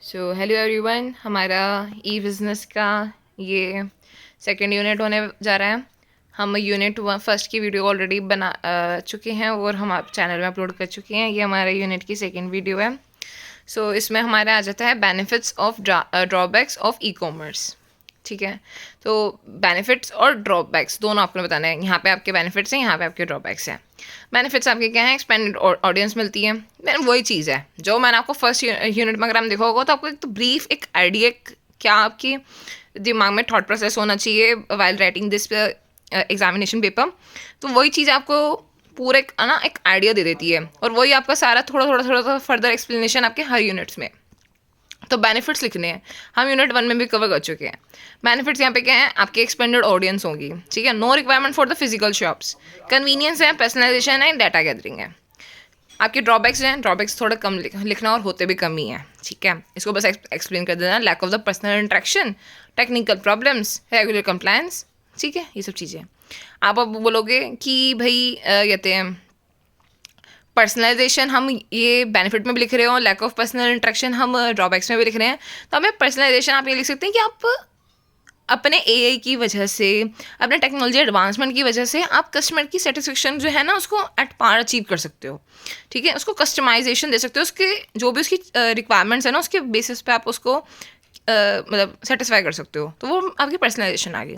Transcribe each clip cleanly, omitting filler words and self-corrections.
So hello everyone, हमारा ई business का ये सेकंड यूनिट होने जा रहा है। हम यूनिट फर्स्ट की वीडियो ऑलरेडी बना चुके हैं और हम आप चैनल में अपलोड कर चुके हैं। ये हमारे यूनिट की सेकंड वीडियो है। सो इसमें हमारा आ जाता है benefits of drawbacks of e commerce. ठीक है, तो बेनिफिट्स और ड्रॉबैक्स दोनों आपको बताना है। यहाँ पे आपके बेनिफिट्स हैं, यहाँ पे आपके ड्रॉबैक्स हैं। बेनिफिट्स आपके क्या है? एक्सपेंडेड ऑडियंस मिलती है। देन वही चीज़ है जो मैंने आपको फर्स्ट यूनिट में अगर हम देखा होगा तो आपको एक तो ब्रीफ एक आइडिया, क्या आपकी दिमाग में थॉट प्रोसेस होना चाहिए while writing this examination paper. तो वही चीज़ आपको पूरे एक आइडिया दे देती है और वही आपका सारा थोड़ा थोड़ा थोड़ा थोड़ा फर्दर एक्सप्लेनेशन आपके हर यूनिट्स में। तो बेनिफिट्स लिखने हैं, हम यूनिट 1 में भी कवर कर चुके हैं। बेनिफिट्स यहाँ पे क्या है? आपकी एक्सपेंडेड ऑडियंस होगी। ठीक है, no requirement for the physical shops, convenience है, पर्सनलाइजेशन है, डाटा गैदरिंग है। आपके ड्रॉबैक्स हैं, ड्रॉबैक्स थोड़ा कम लिखना और होते भी कम ही हैं। ठीक है, इसको बस एक्सप्लेन कर देना। Lack of the personal interaction, technical problems, regular compliance. ठीक है, ये सब चीज़ें आप अब बोलोगे कि भाई कहते हैं पर्सनलाइजेशन हम ये बेनिफिट में भी लिख रहे हो, लैक ऑफ पर्सनल इंट्रैक्शन हम ड्रॉबैक्स में भी लिख रहे हैं। तो हमें पर्सनलाइजेशन आप ये लिख सकते हैं कि आप अपने एआई की वजह से, अपने टेक्नोलॉजी एडवांसमेंट की वजह से आप कस्टमर की सेटिस्फेक्शन जो है ना उसको एट पार अचीव कर सकते हो। ठीक है, उसको कस्टमाइजेशन दे सकते हो, उसके जो भी उसकी रिक्वायरमेंट्स है ना उसके बेसिस पे आप उसको मतलब सेटिस्फाई कर सकते हो। तो वो आपकी पर्सनलाइजेशन आ गई।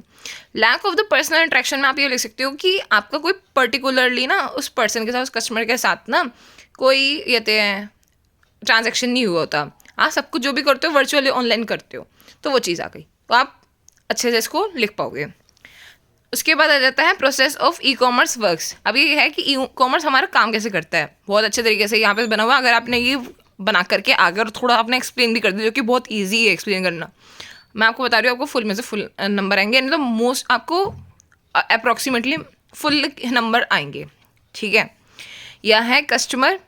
Lack of the personal interaction में आप ये लिख सकते हो कि आपका कोई पर्टिकुलरली ना उस पर्सन के साथ, उस कस्टमर के साथ ना कोई कहते हैं ट्रांजेक्शन नहीं हुआ होता। आप सब कुछ जो भी करते हो वर्चुअली ऑनलाइन करते हो, तो वो चीज़ आ गई। तो आप अच्छे से इसको लिख पाओगे। उसके बाद आ जाता है process of e commerce works. अब ये है कि ई कॉमर्स हमारा काम कैसे करता है, बहुत अच्छे तरीके से यहाँ पे बना हुआ। अगर आपने ये बना करके आगे और थोड़ा आपने एक्सप्लेन भी कर दिया, जो कि बहुत ईजी है एक्सप्लेन करना। मैं आपको बता रही हूँ, आपको फुल में से फुल नंबर आएंगे, यानी तो मोस्ट आपको अप्रॉक्सीमेटली फुल नंबर आएंगे। ठीक है, यह है कस्टमर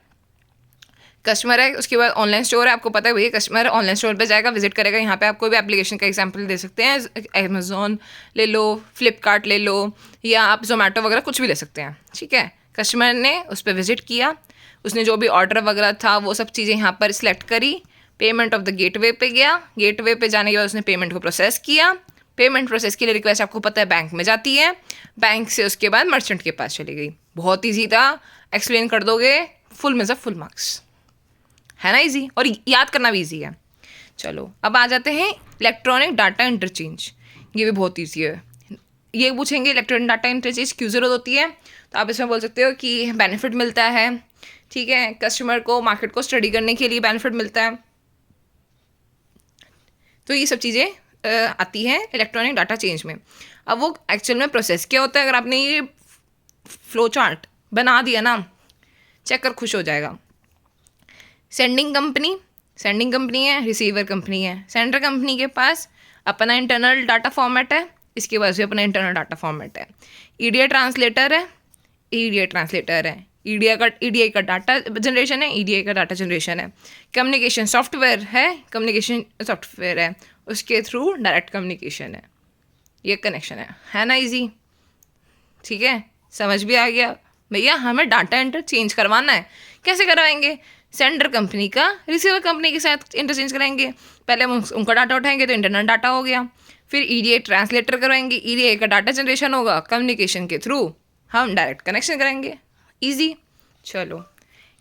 है। उसके बाद ऑनलाइन स्टोर है, आपको पता है भैया कस्टमर ऑनलाइन स्टोर पे जाएगा, विजिट करेगा। यहाँ पे आप कोई भी एप्लीकेशन का एग्जांपल दे सकते हैं, अमेजोन ले लो, फ्लिपकार्ट ले लो, या आप जोमेटो वगैरह कुछ भी ले सकते हैं। ठीक है, कस्टमर ने उस पर विजिट किया, उसने जो भी ऑर्डर वगैरह था वो सब चीज़ें यहाँ पर सिलेक्ट करी, पेमेंट ऑफ द गेटवे पे गया, गेटवे पे जाने के बाद उसने पेमेंट को प्रोसेस किया। पेमेंट प्रोसेस के लिए रिक्वेस्ट आपको पता है बैंक में जाती है, बैंक से उसके बाद मर्चेंट के पास चली गई। बहुत ईजी था, एक्सप्लेन कर दोगे फुल में से फुल मार्क्स, है ना इजी, और याद करना भी इजी है। चलो अब आ जाते हैं इलेक्ट्रॉनिक डाटा इंटरचेंज। ये भी बहुत ईजी है। ये पूछेंगे इलेक्ट्रॉनिक डाटा इंटरचेंज क्यों ज़रूरत होती है, तो आप इसमें बोल सकते हो कि बेनिफिट मिलता है। ठीक है, कस्टमर को मार्केट को स्टडी करने के लिए बेनिफिट मिलता है। तो ये सब चीज़ें आती हैं इलेक्ट्रॉनिक डाटा चेंज में। अब वो एक्चुअल में प्रोसेस क्या होता है, अगर आपने ये फ्लो चार्ट बना दिया ना, चेक कर खुश हो जाएगा। सेंडिंग कंपनी है, रिसीवर कंपनी है। सेंडर कंपनी के पास अपना इंटरनल डाटा फॉर्मेट है, इसके पास भी अपना इंटरनल डाटा फॉर्मेट है। ईडीआई ट्रांसलेटर है, ईडीआई का डाटा जनरेशन है, ईडीआई का डाटा जनरेशन है। कम्युनिकेशन सॉफ्टवेयर है, उसके थ्रू डायरेक्ट कम्युनिकेशन है। ये कनेक्शन है ना इजी। ठीक है, समझ भी आ गया भैया। हमें डाटा इंटरचेंज करवाना है, कैसे करवाएंगे? सेंडर कंपनी का रिसीवर कंपनी के साथ इंटरचेंज कराएंगे। पहले हम उनका डाटा उठाएंगे तो इंटरनल डाटा हो गया, फिर ईडीआई ट्रांसलेटर करवाएंगे, ईडीआई का डाटा जनरेशन होगा, कम्युनिकेशन के थ्रू हम डायरेक्ट कनेक्शन करेंगे। ईजी। चलो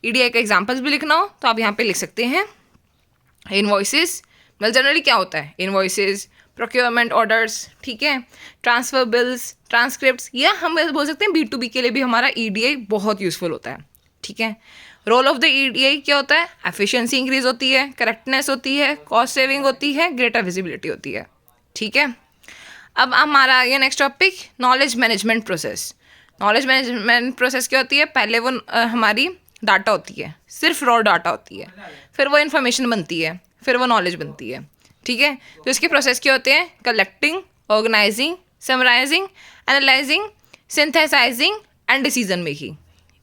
ईडीआई का एग्जाम्पल्स भी लिखना हो तो आप यहाँ पे लिख सकते हैं। इनवॉइसेस, मतलब जनरली क्या होता है, इनवॉइसेस, प्रोक्योरमेंट ऑर्डर्स, ठीक है, ट्रांसफर बिल्स, ट्रांसक्रिप्ट्स, या हम बोल सकते हैं B2B के लिए भी हमारा ईडीआई बहुत यूजफुल होता है। ठीक है, रोल ऑफ द ईडीआई क्या होता है? एफिशिएंसी इंक्रीज होती है, करेक्टनेस होती है, कॉस्ट सेविंग होती है, ग्रेटर विजिबिलिटी होती है। ठीक है, अब हमारा आ गया next topic, knowledge management process. Knowledge management process क्या होती है? पहले वो हमारी डाटा होती है, सिर्फ रॉ डाटा होती है, फिर वो इन्फॉर्मेशन बनती है, फिर वो नॉलेज बनती है। ठीक है, तो इसके प्रोसेस क्या होते हैं? Collecting, organising, summarising, analysing, synthesising and decision making.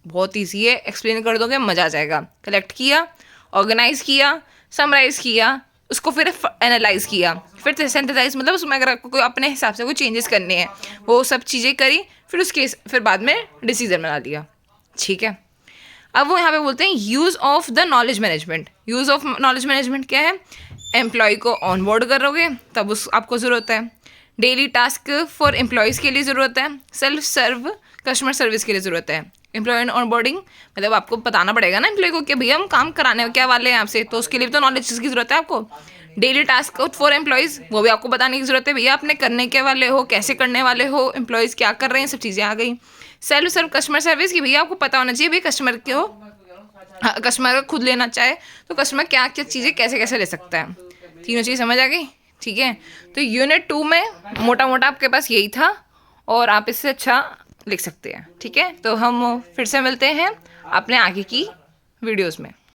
बहुत ईजी है, एक्सप्लेन कर दोगे मज़ा आ जाएगा। कलेक्ट किया, ऑर्गेनाइज किया, समराइज़ किया, उसको फिर एनालाइज किया, फिर सिंथेसाइज, मतलब उसमें अगर आपको कोई अपने हिसाब से कोई चेंजेस करने हैं वो सब चीज़ें करी, फिर बाद में डिसीजन बना लिया। ठीक है, अब वो यहाँ पे बोलते हैं use of the knowledge management. Use of knowledge management क्या है? एम्प्लॉय को ऑनबोर्ड करोगे तब उस आपको ज़रूरत है। डेली टास्क फॉर एम्प्लॉयज़ के लिए ज़रूरत है। सेल्फ सर्व कस्टमर सर्विस के लिए ज़रूरत है। एम्प्लॉय ऑनबोर्डिंग मतलब आपको बताना पड़ेगा ना एम्प्लॉय को कि भैया हम काम कराने क्या वाले हैं आपसे, तो उसके लिए भी तो नॉलेज की ज़रूरत है आपको। डेली टास्क फॉर एम्प्लॉयज़ वो भी आपको बताने की ज़रूरत है, भैया आपने करने के वाले हो, कैसे करने वाले हो, एम्प्लॉयज़ क्या कर रहे हैं, सब चीज़ें आ गई। सेल्फ सर्व कस्टमर सर्विस की भैया आपको पता होना चाहिए भैया कस्टमर को, कस्टमर खुद लेना चाहे तो कस्टमर क्या क्या चीज़ें कैसे कैसे ले सकता है। तीनों चीज़ समझ आ गई, ठीक है। तो यूनिट 2 में मोटा मोटा आपके पास यही था और आप इससे अच्छा लिख सकते हैं, ठीक है। तो हम फिर से मिलते हैं अपने आगे की वीडियोस में।